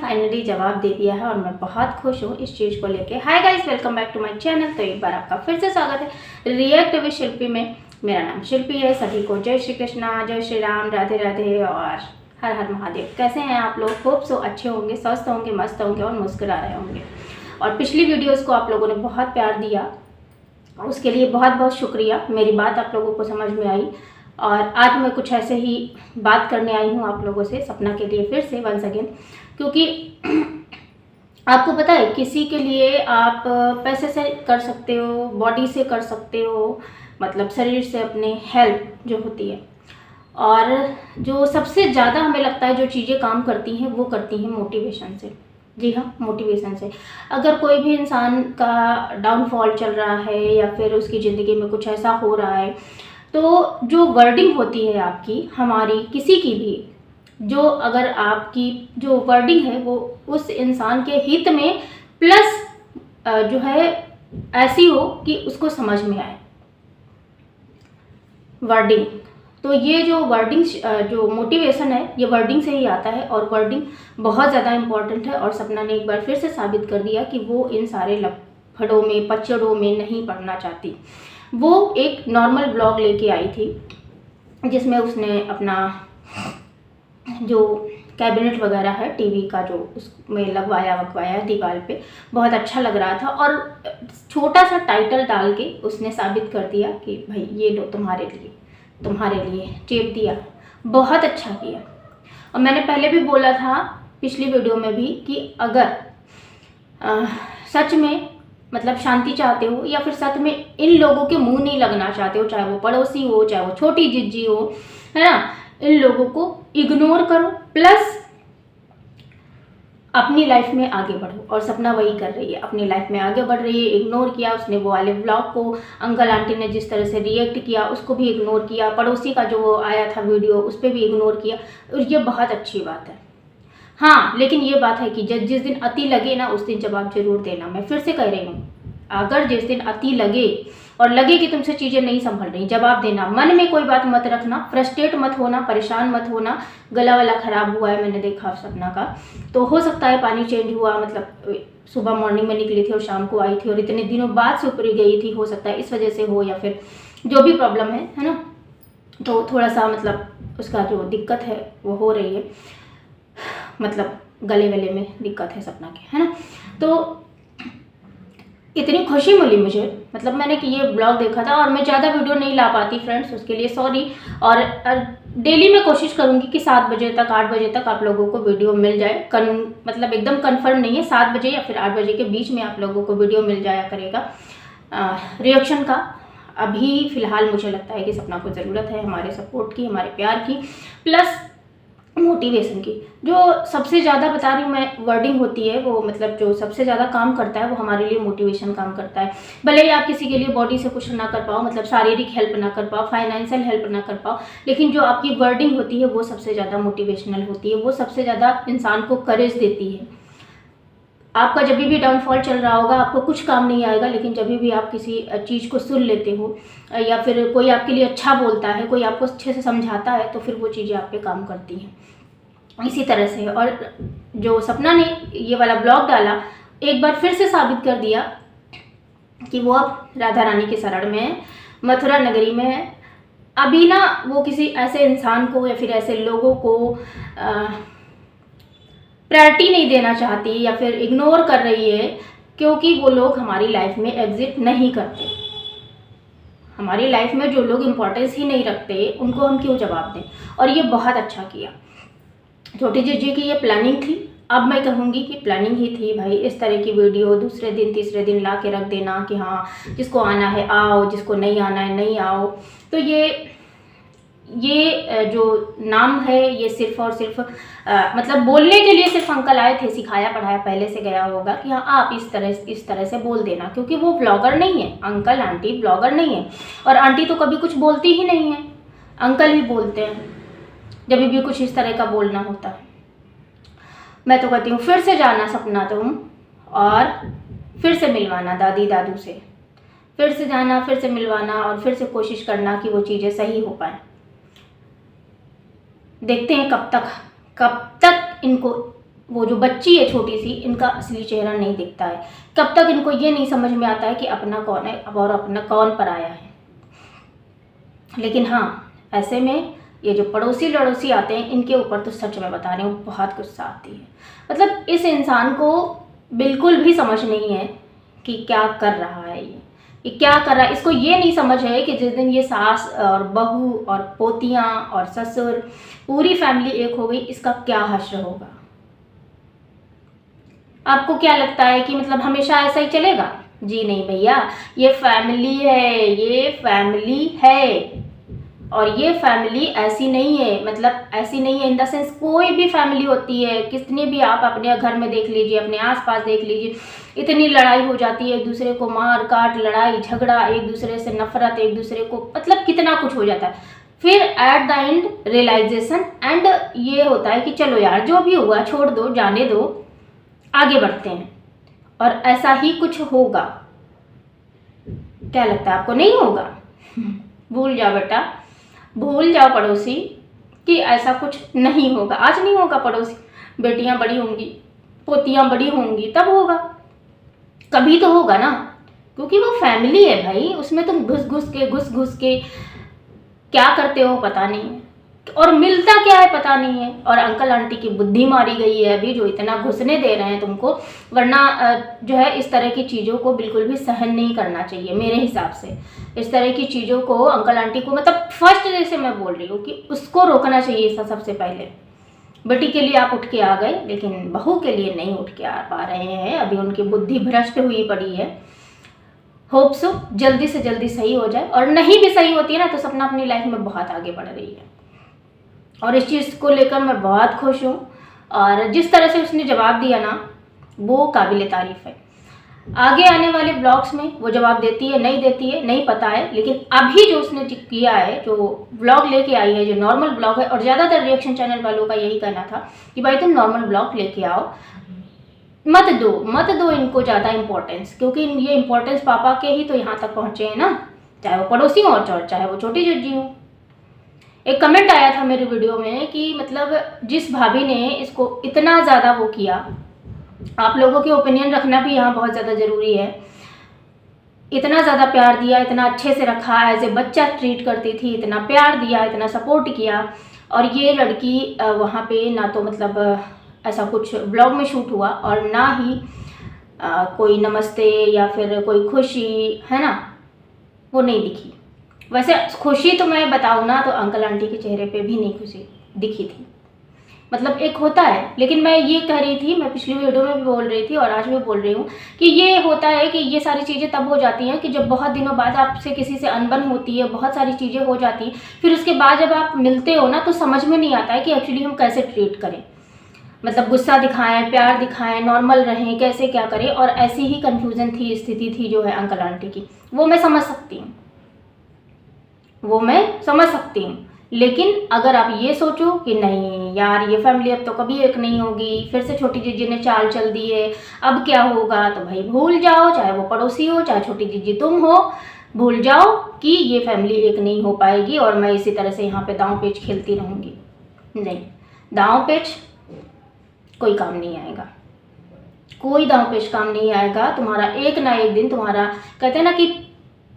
Finally जवाब दे दिया है और मैं बहुत खुश हूँ इस चीज़ को लेके। Hi guys, welcome back to my channel. तो एक बार आपका फिर से स्वागत है रिएक्ट विद शिल्पी में। मेरा नाम शिल्पी है। सभी को जय श्री कृष्णा, जय श्री राम, राधे राधे और हर हर महादेव। कैसे हैं आप लोग? होप सो अच्छे होंगे, स्वस्थ होंगे, मस्त होंगे और मुस्कुरा रहे होंगे। और पिछली वीडियोज़ को आप लोगों ने बहुत प्यार दिया, उसके लिए बहुत बहुत शुक्रिया। मेरी बात आप लोगों को समझ में आई और आज मैं कुछ ऐसे ही बात करने आई हूँ आप लोगों से, सपना के लिए फिर से वंस अगेन। क्योंकि आपको पता है, किसी के लिए आप पैसे से कर सकते हो, बॉडी से कर सकते हो, मतलब शरीर से, अपने हेल्प जो होती है। और जो सबसे ज़्यादा हमें लगता है जो चीज़ें काम करती हैं वो करती हैं मोटिवेशन से। जी हाँ, मोटिवेशन से। अगर कोई भी इंसान का डाउनफॉल चल रहा है या फिर उसकी ज़िंदगी में कुछ ऐसा हो रहा है, तो जो वर्डिंग होती है आपकी, हमारी, किसी की भी, जो अगर आपकी जो वर्डिंग है वो उस इंसान के हित में प्लस जो है ऐसी हो कि उसको समझ में आए वर्डिंग। तो ये जो वर्डिंग, जो मोटिवेशन है, ये वर्डिंग से ही आता है और वर्डिंग बहुत ज़्यादा इम्पॉर्टेंट है। और सपना ने एक बार फिर से साबित कर दिया कि वो इन सारे लफड़ों में, पचड़ों में नहीं पड़ना चाहती। वो एक नॉर्मल ब्लॉग लेके आई थी जिसमें उसने अपना जो कैबिनेट वगैरह है टीवी का, जो उसमें लगवाया दीवार पे, बहुत अच्छा लग रहा था। और छोटा सा टाइटल डाल के उसने साबित कर दिया कि भाई ये लो, तुम्हारे लिए चेप दिया। बहुत अच्छा किया। और मैंने पहले भी बोला था पिछली वीडियो में भी कि अगर सच में मतलब शांति चाहते हो या फिर सच में इन लोगों के मुंह नहीं लगना चाहते हो, चाहे वो पड़ोसी हो, चाहे वो छोटी जिज्जी हो, है ना, इन लोगों को इग्नोर करो, प्लस अपनी लाइफ में आगे बढ़ो। और सपना वही कर रही है, अपनी लाइफ में आगे बढ़ रही है। इग्नोर किया उसने वो वाले व्लॉग को, अंकल आंटी ने जिस तरह से रिएक्ट किया उसको भी इग्नोर किया, पड़ोसी का जो आया था वीडियो उस पर भी इग्नोर किया। और ये बहुत अच्छी बात है। हाँ, लेकिन ये बात है कि जिस दिन अति लगे ना, उस दिन जवाब जरूर देना। मैं फिर से कह रही हूँ, अगर जिस दिन अति लगे और लगे कि तुमसे चीज़ें नहीं संभल रही, जवाब देना। मन में कोई बात मत रखना, फ्रस्ट्रेट मत होना, परेशान मत होना। गला वाला ख़राब हुआ है, मैंने देखा सपना का, तो हो सकता है पानी चेंज हुआ, मतलब सुबह मॉर्निंग में निकली थी और शाम को आई थी और इतने दिनों बाद से ऊपरी गई थी, हो सकता है इस वजह से हो, या फिर जो भी प्रॉब्लम है ना, तो थोड़ा सा मतलब उसका जो दिक्कत है वो हो रही है, मतलब गले में दिक्कत है सपना के, है ना। तो इतनी खुशी मिली मुझे, मतलब मैंने कि ये ब्लॉग देखा था और मैं ज़्यादा वीडियो नहीं ला पाती फ्रेंड्स, उसके लिए सॉरी। और डेली मैं कोशिश करूँगी कि 7 बजे तक, 8 बजे तक आप लोगों को वीडियो मिल जाए। मतलब एकदम कंफर्म नहीं है, 7 बजे या फिर 8 बजे के बीच में आप लोगों को वीडियो मिल जाया करेगा रिएक्शन का। अभी फ़िलहाल मुझे लगता है कि सपना को ज़रूरत है हमारे सपोर्ट की, हमारे प्यार की, प्लस मोटिवेशन की। जो सबसे ज़्यादा बता रही हूँ मैं, वर्डिंग होती है वो, मतलब जो सबसे ज़्यादा काम करता है वो हमारे लिए मोटिवेशन काम करता है। भले ही आप किसी के लिए बॉडी से कुछ ना कर पाओ, मतलब शारीरिक हेल्प ना कर पाओ, फाइनेंशियल हेल्प ना कर पाओ, लेकिन जो आपकी वर्डिंग होती है वो सबसे ज़्यादा मोटिवेशनल होती है। वो सबसे ज़्यादा इंसान को करेज देती है। आपका जब भी डाउनफॉल चल रहा होगा, आपको कुछ काम नहीं आएगा, लेकिन जब भी आप किसी चीज़ को सुन लेते हो या फिर कोई आपके लिए अच्छा बोलता है, कोई आपको अच्छे से समझाता है, तो फिर वो चीज़ें आप पे काम करती हैं। इसी तरह से, और जो सपना ने ये वाला ब्लॉग डाला, एक बार फिर से साबित कर दिया कि वो अब राधा रानी के शरण में है, मथुरा नगरी में है। अभी ना वो किसी ऐसे इंसान को या फिर ऐसे लोगों को प्रायोरिटी नहीं देना चाहती या फिर इग्नोर कर रही है, क्योंकि वो लोग हमारी लाइफ में एग्जिट नहीं करते। हमारी लाइफ में जो लोग इम्पोर्टेंस ही नहीं रखते, उनको हम क्यों जवाब दें। और ये बहुत अच्छा किया। छोटी जीजी की ये प्लानिंग थी, अब मैं कहूँगी कि प्लानिंग ही थी भाई। इस तरह की वीडियो दूसरे दिन तीसरे दिन ला के रख देना कि हाँ, जिसको आना है आओ, जिसको नहीं आना है नहीं आओ। तो ये जो नाम है, ये सिर्फ और सिर्फ मतलब बोलने के लिए सिर्फ अंकल आए थे, सिखाया पढ़ाया पहले से गया होगा कि हाँ आप इस तरह से बोल देना, क्योंकि वो ब्लॉगर नहीं है। अंकल आंटी ब्लॉगर नहीं है, और आंटी तो कभी कुछ बोलती ही नहीं है, अंकल ही बोलते हैं जब भी कुछ इस तरह का बोलना होता है। मैं तो कहती हूँ फिर से जाना सपना तुम, और फिर से मिलवाना दादी दादू से, फिर से जाना, फिर से मिलवाना, और फिर से कोशिश करना कि वो चीज़ें सही हो पाए। देखते हैं कब तक इनको वो जो बच्ची है छोटी सी, इनका असली चेहरा नहीं दिखता है। कब तक इनको ये नहीं समझ में आता है कि अपना कौन है और अपना कौन पराया है। लेकिन हाँ, ऐसे में ये जो पड़ोसी लड़ोसी आते हैं, इनके ऊपर तो सच में बता रही हूँ बहुत गुस्सा आती है। मतलब इस इंसान को बिल्कुल भी समझ नहीं है कि क्या कर रहा है, ये क्या कर रहा है। इसको ये नहीं समझ है कि जिस दिन ये सास और बहू और पोतियाँ और ससुर पूरी फैमिली एक हो गई, इसका क्या हश्र होगा। आपको क्या लगता है कि मतलब हमेशा ऐसा ही चलेगा? जी नहीं भैया, ये फैमिली है, ये फैमिली है। और ये फैमिली ऐसी नहीं है, मतलब ऐसी नहीं है इन द सेंस, कोई भी फैमिली होती है, कितनी भी आप अपने घर में देख लीजिए, अपने आसपास देख लीजिए, इतनी लड़ाई हो जाती है, एक दूसरे को मार काट, लड़ाई झगड़ा, एक दूसरे से नफरत, एक दूसरे को मतलब कितना कुछ हो जाता है। फिर at the end realization and ये होता है कि चलो यार जो भी हुआ छोड़ दो, जाने दो, आगे बढ़ते हैं। और ऐसा ही कुछ होगा। क्या लगता है आपको? नहीं होगा? भूल जाओ बेटा, भूल जाओ पड़ोसी कि ऐसा कुछ नहीं होगा। आज नहीं होगा पड़ोसी, बेटियां बड़ी होंगी, पोतियां बड़ी होंगी, तब होगा, कभी तो होगा ना। क्योंकि वो फैमिली है भाई, उसमें तुम घुस घुस के क्या करते हो पता नहीं है, और मिलता क्या है पता नहीं है। और अंकल आंटी की बुद्धि मारी गई है अभी, जो इतना घुसने दे रहे हैं तुमको। वरना जो है इस तरह की चीज़ों को बिल्कुल भी सहन नहीं करना चाहिए मेरे हिसाब से। इस तरह की चीज़ों को अंकल आंटी को, मतलब फर्स्ट जैसे मैं बोल रही हूँ कि उसको रोकना चाहिए सबसे पहले। बेटी के लिए आप उठ के आ गए, लेकिन बहू के लिए नहीं उठ के आ पा रहे हैं। अभी उनकी बुद्धि भ्रष्ट हुई पड़ी है। होप सो जल्दी से जल्दी सही हो जाए, और नहीं भी सही होती है ना तो सपना अपनी लाइफ में बहुत आगे बढ़ रही है, और इस चीज़ को लेकर मैं बहुत खुश हूँ। और जिस तरह से उसने जवाब दिया ना, वो काबिल तारीफ़ है। आगे आने वाले ब्लॉग्स में वो जवाब देती है नहीं देती है नहीं पता है, लेकिन अभी जो उसने किया है, जो ब्लॉग लेके आई है, जो नॉर्मल ब्लॉग है, और ज़्यादातर रिएक्शन चैनल वालों का यही कहना था कि भाई तुम नॉर्मल ब्लॉग लेके आओ, मत दो इनको ज़्यादा इंपॉर्टेंस, क्योंकि ये इंपॉर्टेंस पापा के ही तो यहाँ तक पहुँचे हैं ना, चाहे वो पड़ोसी हों और चाहे वो छोटी जज्जी हों। एक कमेंट आया था मेरे वीडियो में कि मतलब जिस भाभी ने इसको इतना ज़्यादा वो किया, आप लोगों के ओपिनियन रखना भी यहाँ बहुत ज़्यादा ज़रूरी है, इतना ज़्यादा प्यार दिया, इतना अच्छे से रखा, एज ए बच्चा ट्रीट करती थी, इतना प्यार दिया, इतना सपोर्ट किया, और ये लड़की वहाँ पे ना तो मतलब ऐसा कुछ ब्लॉग में शूट हुआ, और ना ही कोई नमस्ते या फिर कोई खुशी है ना, वो नहीं दिखी। वैसे खुशी तो मैं बताऊँ ना तो अंकल आंटी के चेहरे पे भी नहीं खुशी दिखी थी। मतलब एक होता है, लेकिन मैं ये कह रही थी, मैं पिछली वीडियो में भी बोल रही थी और आज भी बोल रही हूँ कि ये होता है कि ये सारी चीज़ें तब हो जाती हैं कि जब बहुत दिनों बाद आपसे किसी से अनबन होती है, बहुत सारी चीज़ें हो जाती हैं, फिर उसके बाद जब आप मिलते हो ना तो समझ में नहीं आता है कि एक्चुअली हम कैसे ट्रीट करें, मतलब गुस्सा दिखाएं, प्यार दिखाएं, नॉर्मल रहें, कैसे क्या करें। और ऐसी ही कन्फ्यूज़न थी, स्थिति थी जो है अंकल आंटी की, वो मैं समझ सकती हूँ, वो मैं समझ सकती हूँ। लेकिन अगर आप ये सोचो कि नहीं यार ये फैमिली अब तो कभी एक नहीं होगी, फिर से छोटी जीजी ने चाल चल दी है, अब क्या होगा, तो भाई भूल जाओ, चाहे वो पड़ोसी हो चाहे छोटी जीजी तुम हो, भूल जाओ कि ये फैमिली एक नहीं हो पाएगी और मैं इसी तरह से यहाँ पे दांव पेच खेलती रहूँगी। नहीं, दांव पेच कोई काम नहीं आएगा, कोई दांव पेच काम नहीं आएगा। तुम्हारा एक ना एक दिन, तुम्हारा कहते हैं ना कि,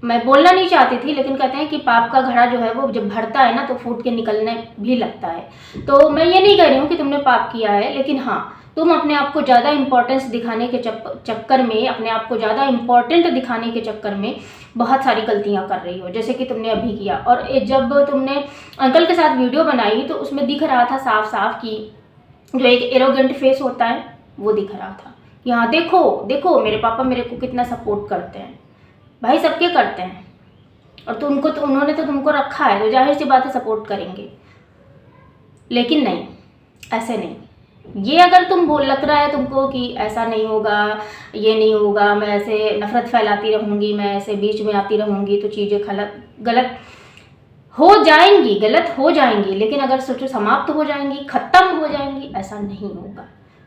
मैं बोलना नहीं चाहती थी लेकिन कहते हैं कि पाप का घड़ा जो है वो जब भरता है ना तो फूट के निकलने भी लगता है। तो मैं ये नहीं कह रही हूँ कि तुमने पाप किया है, लेकिन हाँ तुम अपने आप को ज़्यादा इम्पोर्टेंस दिखाने के चक्कर में, अपने आप को ज़्यादा इम्पोर्टेंट दिखाने के चक्कर में बहुत सारी गलतियाँ कर रही हो, जैसे कि तुमने अभी किया। और जब तुमने अंकल के साथ वीडियो बनाई तो उसमें दिख रहा था साफ साफ कि जो एक एरोगेंट फेस होता है वो दिख रहा था कि हाँ देखो देखो मेरे पापा मेरे को कितना सपोर्ट करते हैं। भाई सबके करते हैं, और तुमको तो उन्होंने तो तुमको रखा है तो जाहिर सी बात है सपोर्ट करेंगे। लेकिन नहीं, ऐसे नहीं। ये अगर तुम लग रहा है तुमको कि ऐसा नहीं होगा, ये नहीं होगा, मैं ऐसे नफरत फैलाती रहूँगी, मैं ऐसे बीच में आती रहूँगी तो चीज़ें गलत हो जाएंगी, गलत हो जाएंगी, लेकिन अगर सोचो समाप्त हो जाएंगी, ख़त्म हो जाएंगी, ऐसा नहीं होगा।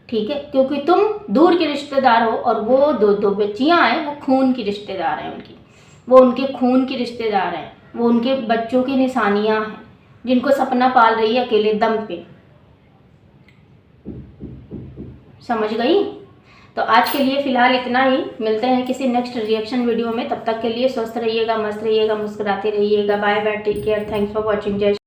ठीक है, क्योंकि तुम दूर के रिश्तेदार हो और वो दो बच्चियां हैं, वो खून की रिश्तेदार हैं उनकी, वो उनके खून की रिश्तेदार हैं, वो उनके बच्चों की निशानियां हैं जिनको सपना पाल रही है अकेले दम पे। समझ गई? तो आज के लिए फ़िलहाल इतना ही। मिलते हैं किसी नेक्स्ट रिएक्शन वीडियो में। तब तक के लिए स्वस्थ रहिएगा, मस्त रहिएगा, मुस्कुराते रहिएगा। Bye bye, take care, thanks for watching. जय